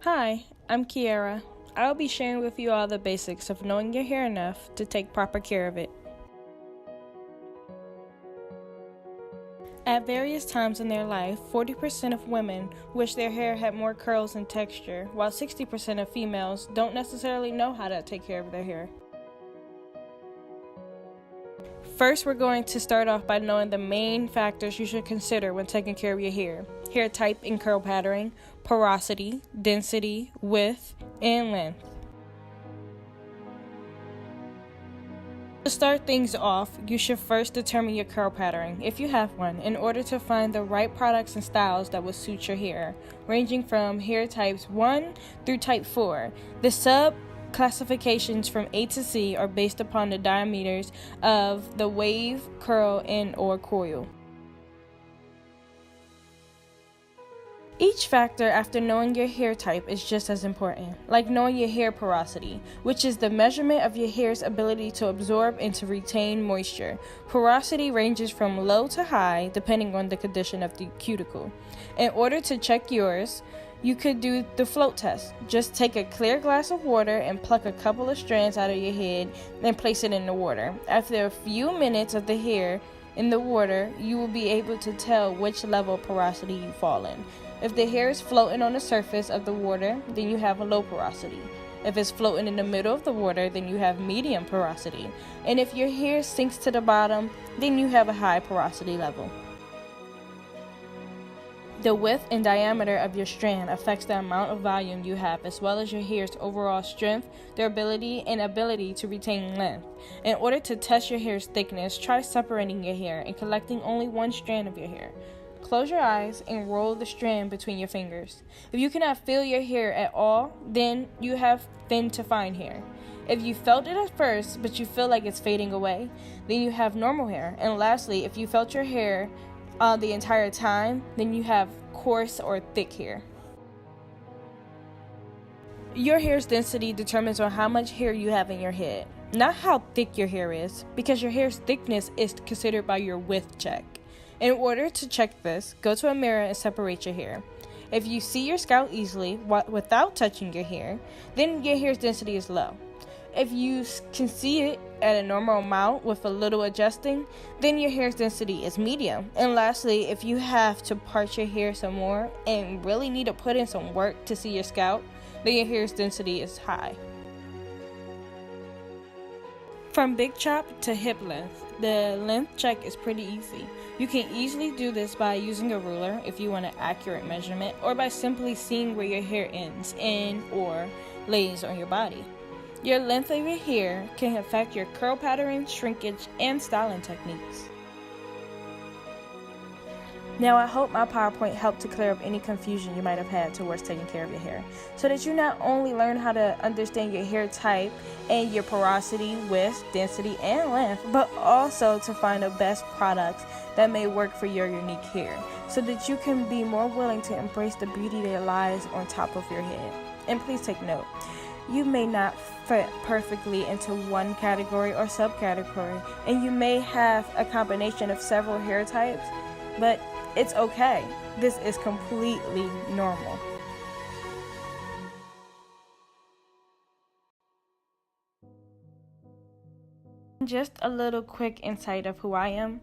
Hi, I'm Kiara. I'll be sharing with you all the basics of knowing your hair enough to take proper care of it. At various times in their life, 40% of women wish their hair had more curls and texture, while 60% of females don't necessarily know how to take care of their hair. First, we're going to start off by knowing the main factors you should consider when taking care of your hair type and curl pattern, porosity, density, width, and length. To start things off, you should first determine your curl pattern, if you have one, in order to find the right products and styles that will suit your hair, ranging from hair types 1 through type 4. The sub-classifications from A to C are based upon the diameters of the wave, curl, and or coil. Each factor after knowing your hair type is just as important, like knowing your hair porosity, which is the measurement of your hair's ability to absorb and to retain moisture. Porosity ranges from low to high depending on the condition of the cuticle. In order to check yours, you could do the float test. Just take a clear glass of water and pluck a couple of strands out of your head and place it in the water. After a few minutes of the hair in the water, you will be able to tell which level of porosity you fall in. If the hair is floating on the surface of the water, then you have a low porosity. If it's floating in the middle of the water, then you have medium porosity. And if your hair sinks to the bottom, then you have a high porosity level. The width and diameter of your strand affects the amount of volume you have, as well as your hair's overall strength, durability, and ability to retain length. In order to test your hair's thickness, try separating your hair and collecting only one strand of your hair. Close your eyes and roll the strand between your fingers. If you cannot feel your hair at all, then you have thin to fine hair. If you felt it at first, but you feel like it's fading away, then you have normal hair. And lastly, if you felt your hair the entire time, then you have coarse or thick hair. Your hair's density determines on how much hair you have in your head, not how thick your hair is, because your hair's thickness is considered by your width check. In order to check this, go to a mirror and separate your hair. If you see your scalp easily without touching your hair, then your hair's density is low. If you can see it at a normal amount with a little adjusting, then your hair's density is medium. And lastly, if you have to part your hair some more and really need to put in some work to see your scalp, then your hair's density is high. From big chop to hip length, the length check is pretty easy. You can easily do this by using a ruler if you want an accurate measurement, or by simply seeing where your hair ends and or lays on your body. Your length of your hair can affect your curl pattern, shrinkage, and styling techniques. Now, I hope my PowerPoint helped to clear up any confusion you might have had towards taking care of your hair, so that you not only learn how to understand your hair type and your porosity, width, density, and length, but also to find the best products that may work for your unique hair, so that you can be more willing to embrace the beauty that lies on top of your head. And please take note, you may not fit perfectly into one category or subcategory, and you may have a combination of several hair types, but it's okay. This is completely normal. Just a little quick insight of who I am.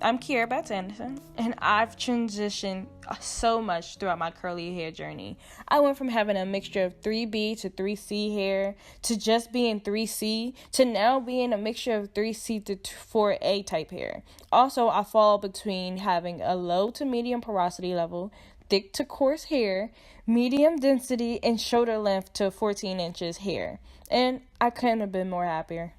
I'm Kiara Anderson, and I've transitioned so much throughout my curly hair journey. I went from having a mixture of 3B to 3C hair, to just being 3C, to now being a mixture of 3C to 4A type hair. Also, I fall between having a low to medium porosity level, thick to coarse hair, medium density, and shoulder length to 14 inches hair. And I couldn't have been more happier.